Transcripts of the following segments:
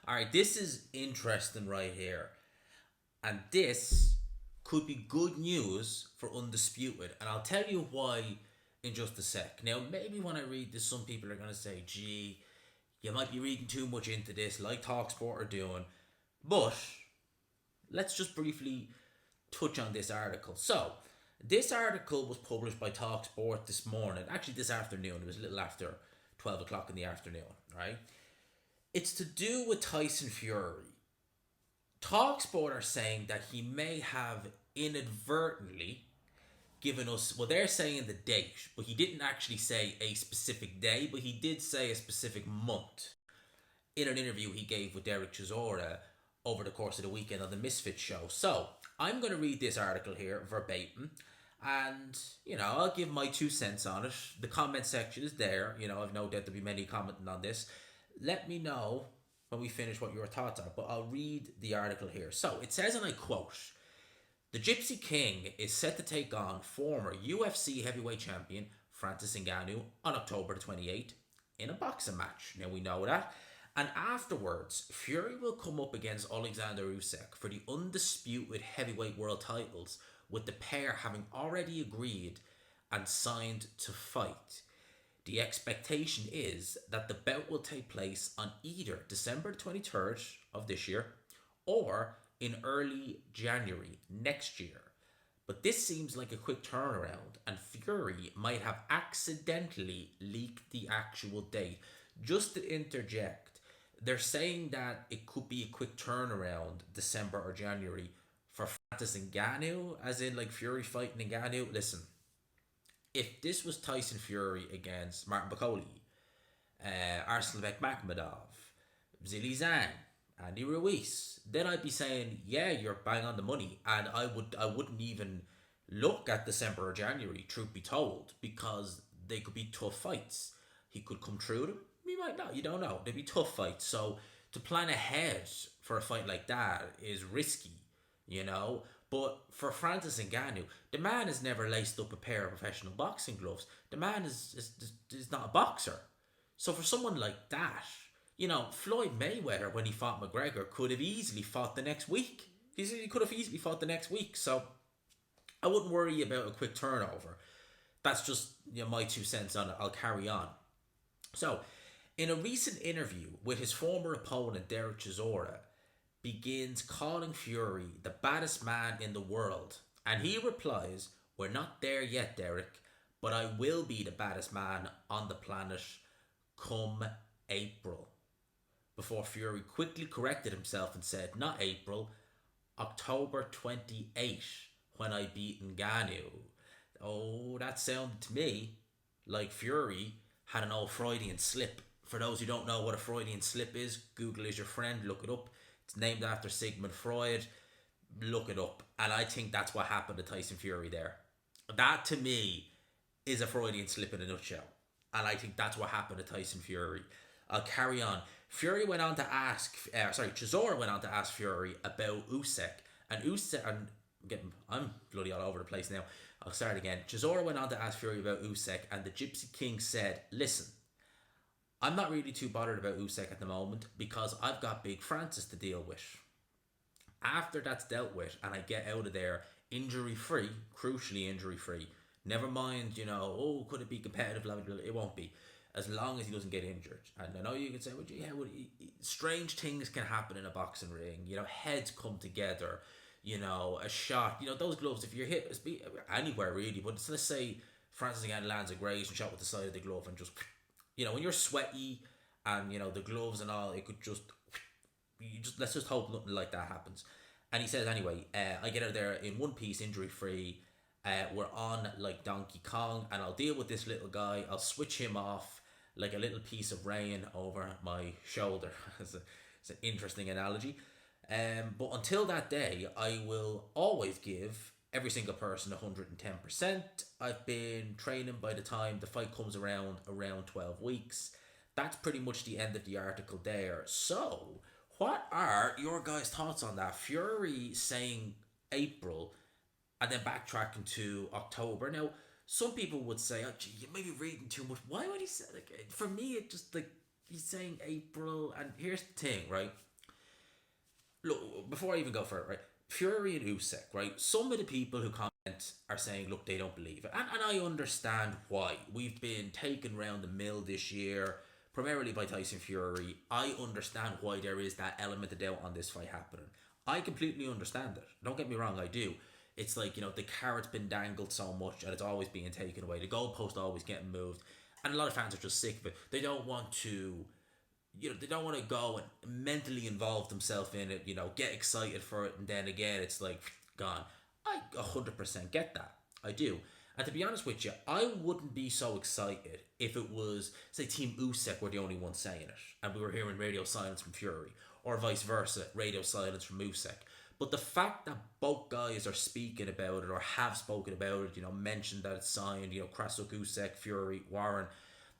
All right, this is interesting right here. And this could be good news for Undisputed. And I'll tell you why in just a sec. Now, maybe when I read this, some people are going to say, gee, you might be reading too much into this, like Talksport are doing. But let's just briefly touch on this article. So, this article was published by Talksport this morning, actually this afternoon. It was a little after 12 o'clock in the afternoon, right? It's to do with Tyson Fury. Talksport are saying that he may have inadvertently given us, well, they're saying the date, but he didn't actually say a specific day, but he did say a specific month in an interview he gave with Derek Chisora over the course of the weekend on the Misfit show. So I'm going to read this article here verbatim, and I'll give my 2 cents on it. The comment section is there. I've no doubt there'll be many commenting on this. Let me know when we finish what your thoughts are, but I'll read the article here. So it says, and I quote, the Gypsy King is set to take on former UFC heavyweight champion Francis Ngannou on October the 28th in a boxing match. Now we know that. And afterwards, Fury will come up against Oleksandr Usyk for the undisputed heavyweight world titles, with the pair having already agreed and signed to fight. The expectation is that the bout will take place on either December 23rd of this year or in early January next year. But this seems like a quick turnaround, and Fury might have accidentally leaked the actual date. Just to interject, they're saying that it could be a quick turnaround, December or January, for Francis Ngannou, as in like Fury fighting Ngannou. Listen, if this was Tyson Fury against Martin Bakoli, Arslanbek Makhmadov, Zili Zhang, Andy Ruiz, then I'd be saying, yeah, you're bang on the money, and I wouldn't even look at December or January, truth be told, because they could be tough fights. He could come through them. He might not. You don't know. They'd be tough fights. So to plan ahead for a fight like that is risky, you know. But for Francis Ngannou, the man has never laced up a pair of professional boxing gloves. The man is not a boxer. So for someone like that, Floyd Mayweather, when he fought McGregor, could have easily fought the next week. He could have easily fought the next week. So I wouldn't worry about a quick turnover. That's just my 2 cents on it. I'll carry on. So, in a recent interview with his former opponent, Derek Chisora, begins calling Fury the baddest man in the world. And he replies, we're not there yet, Derek, but I will be the baddest man on the planet come April. Before Fury quickly corrected himself and said, not April, October 28th, when I beat Ngannou. Oh, that sounded to me like Fury had an old Freudian slip. For those who don't know what a Freudian slip is, Google is your friend, look it up. It's named after Sigmund Freud. Look it up. And I think that's what happened to Tyson Fury there. That to me is a Freudian slip in a nutshell. And I think that's what happened to Tyson Fury. I'll carry on. Chisora went on to ask Fury about Usyk. And Usyk, I'm bloody all over the place now. I'll start again. Chisora went on to ask Fury about Usyk, and the Gypsy King said, listen, I'm not really too bothered about Usyk at the moment because I've got Big Francis to deal with. After that's dealt with and I get out of there injury free, crucially injury free, never mind, could it be competitive, blah, blah, blah, it won't be. As long as he doesn't get injured. And I know you can say, strange things can happen in a boxing ring. Heads come together, a shot. Those gloves, if you're hit, anywhere really, but let's say Francis again lands a graze and shot with the side of the glove and just, when you're sweaty and, the gloves and all, it could just, let's just hope nothing like that happens. And he says, anyway, I get out there in one piece, injury free. We're on like Donkey Kong, and I'll deal with this little guy. I'll switch him off like a little piece of rain over my shoulder. It's an interesting analogy. But until that day, I will always give every single person 110%. I've been training by the time the fight comes around 12 weeks. That's pretty much the end of the article there. So, what are your guys' thoughts on that? Fury saying April and then backtracking to October. Now, some people would say, oh, gee, you may be reading too much. Why would he say, for me, it just, he's saying April, and here's the thing, right? look, before I even go further, right? Fury and Usyk, right? Some of the people who comment are saying, look, they don't believe it. And I understand why. We've been taken round the mill this year, primarily by Tyson Fury. I understand why there is that element of doubt on this fight happening. I completely understand it. Don't get me wrong, I do. It's like, the carrot's been dangled so much and it's always being taken away. The goalpost always getting moved. And a lot of fans are just sick of it. They don't want to they don't want to go and mentally involve themselves in it, get excited for it, and then again, it's like, gone. I 100% get that. I do. And to be honest with you, I wouldn't be so excited if it was, say, Team Usyk were the only one saying it, and we were hearing radio silence from Fury, or vice versa, radio silence from Usyk. But the fact that both guys are speaking about it, or have spoken about it, mentioned that it's signed, Krasuk, Usyk, Fury, Warren,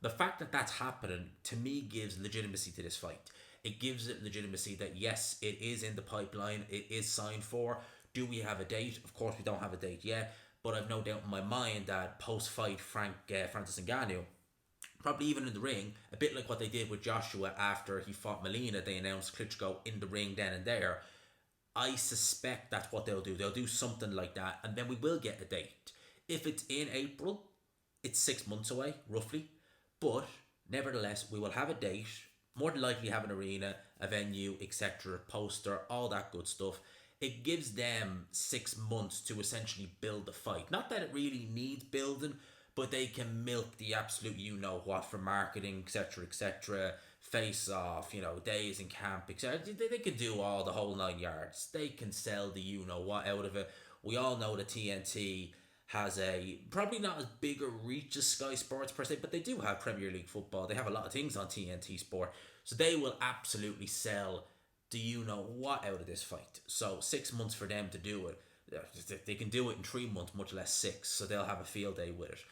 the fact that that's happening to me gives legitimacy to this fight. It gives it legitimacy that yes, it is in the pipeline, it is signed for. Do we have a date? Of course, we don't have a date yet, but I've no doubt in my mind that post-fight Francis Ngannou, probably even in the ring, a bit like what they did with Joshua after he fought Molina, they announced Klitschko in the ring then and there. I suspect that's what they'll do. They'll do something like that, and then we will get a date. If it's in April, it's 6 months away, roughly. But nevertheless, we will have a date, more than likely have an arena, a venue, etc., poster, all that good stuff. It gives them 6 months to essentially build the fight. Not that it really needs building, but they can milk the absolute you know what for marketing, etc., etc., face off, days in camp, etc. They can do all the whole 9 yards. They can sell the you know what out of it. We all know that TNT has a probably not as big a reach as Sky Sports per se, but they do have Premier League football. They have a lot of things on TNT Sport, so they will absolutely sell the you know what out of this fight. So 6 months for them to do it. They can do it in 3 months, much less six. So they'll have a field day with it.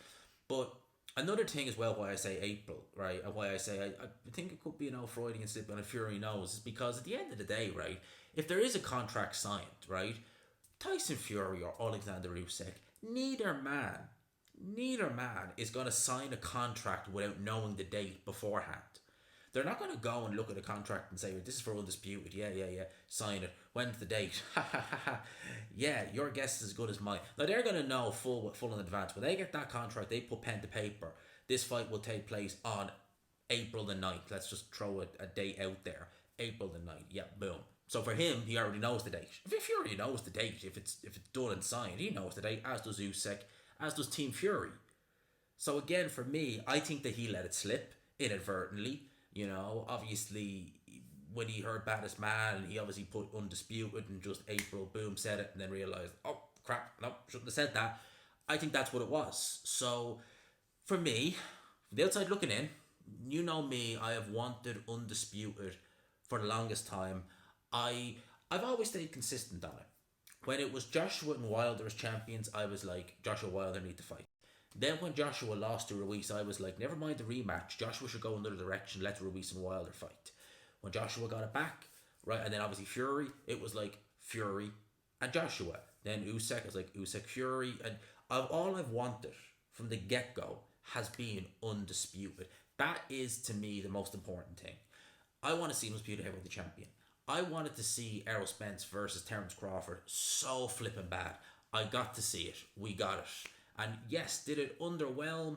But another thing as well, why I say April, right, and why I say I think it could be an Freudian slip on a Fury knows, is because at the end of the day, right, if there is a contract signed, right, Tyson Fury or Oleksandr Usyk, neither man is going to sign a contract without knowing the date beforehand. They're not going to go and look at a contract and say, this is for undisputed. Yeah. Sign it. When's the date? Yeah, your guess is as good as mine. Now, they're going to know full in advance. When they get that contract, they put pen to paper. This fight will take place on April the 9th. Let's just throw a date out there. April the 9th. Yeah, boom. So for him, he already knows the date. If Fury knows the date, if it's done and signed, he knows the date, as does Usyk, as does Team Fury. So again, for me, I think that he let it slip inadvertently. Obviously, when he heard Baddest Man, he obviously put Undisputed and just April, boom, said it, and then realised, oh, crap, no, shouldn't have said that. I think that's what it was. So, for me, from the outside looking in, you know me, I have wanted Undisputed for the longest time. I've always stayed consistent on it. When it was Joshua and Wilder as champions, I was like, Joshua Wilder need to fight. Then when Joshua lost to Ruiz, I was like, never mind the rematch. Joshua should go another direction. Let Ruiz and Wilder fight. When Joshua got it back, right, and then obviously Fury, it was like Fury and Joshua. Then Usyk, was like Usyk, Fury, and all I've wanted from the get go has been undisputed. That is to me the most important thing. I want to see undisputed heavyweight champion. I wanted to see Errol Spence versus Terence Crawford so flipping bad. I got to see it. We got it. And yes, did it underwhelm?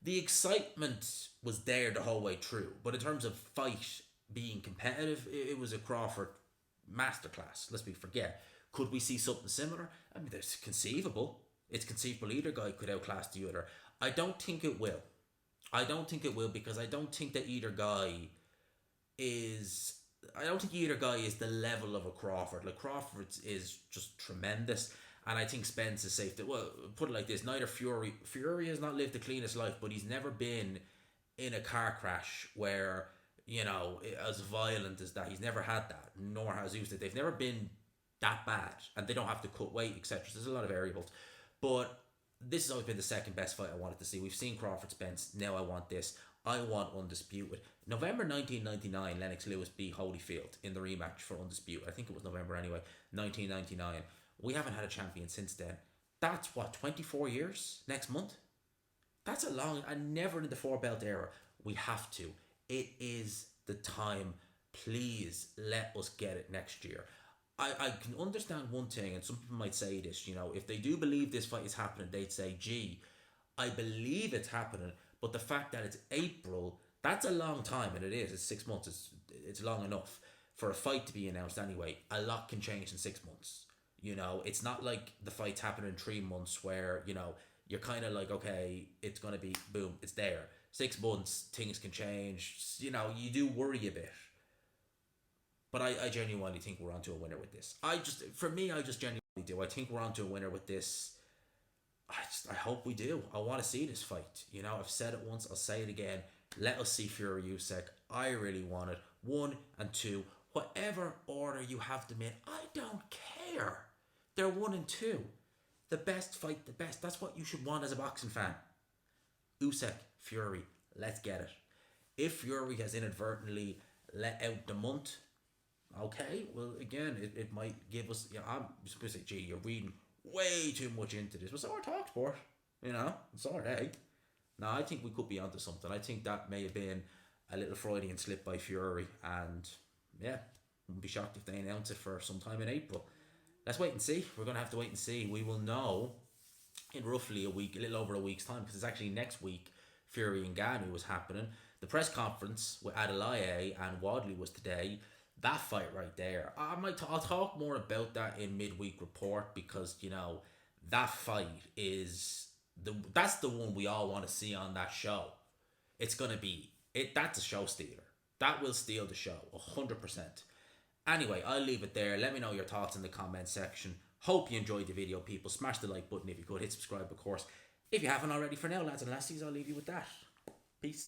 The excitement was there the whole way through. But in terms of fight being competitive, it was a Crawford masterclass. Let's be forget. Could we see something similar? I mean, it's conceivable. It's conceivable either guy could outclass the other. I don't think it will. Because I don't think that either guy is... I don't think either guy is the level of a Crawford. Like, Crawford is just tremendous. And I think Spence is safe. Well, put it like this. Neither Fury has not lived the cleanest life, but he's never been in a car crash where, as violent as that. He's never had that, nor has Usyk. They've never been that bad. And they don't have to cut weight, etc. So there's a lot of variables. But this has always been the second best fight I wanted to see. We've seen Crawford Spence. Now I want this. I want Undisputed. November 1999, Lennox Lewis beat Holyfield in the rematch for Undisputed. I think it was November anyway, 1999. We haven't had a champion since then. That's 24 years next month? That's a long, and never in the four belt era. We have to. It is the time. Please let us get it next year. I can understand one thing, and some people might say this, if they do believe this fight is happening, they'd say, gee, I believe it's happening, but the fact that it's April, that's a long time, and it is. It's 6 months. It's long enough for a fight to be announced anyway. A lot can change in 6 months. It's not like the fight's happening in 3 months where you're kind of like, okay, it's gonna be boom, it's there. 6 months, things can change. You do worry a bit. But I genuinely think we're onto a winner with this. For me, I just genuinely do. I think we're onto a winner with this. I hope we do. I want to see this fight. I've said it once. I'll say it again. Let us see Fury Usyk. I really want it. 1 and 2, whatever order you have them in, I don't care. They're 1 and 2. The best fight, the best. That's what you should want as a boxing fan. Usyk, Fury. Let's get it. If Fury has inadvertently let out the month, okay, well, again, it might give us. I'm supposed to say, gee, you're reading way too much into this. But so are Talk Sport, so are they. No, I think we could be onto something. I think that may have been a little Freudian slip by Fury, and yeah, wouldn't be shocked if they announce it for sometime in April. Let's wait and see. We're gonna have to wait and see. We will know in roughly a week, a little over a week's time, because it's actually next week. Fury and Ngannou was happening. The press conference with Adelaide and Wadley was today. That fight right there, I'll talk more about that in midweek report, because that fight is that's the one we all want to see on that show. It's gonna be it. That's a show stealer. That will steal the show 100%. Anyway, I'll leave it there. Let me know your thoughts in the comment section. Hope you enjoyed the video, people. Smash the like button if you could. Hit subscribe, of course. If you haven't already, for now, lads and lassies, I'll leave you with that. Peace.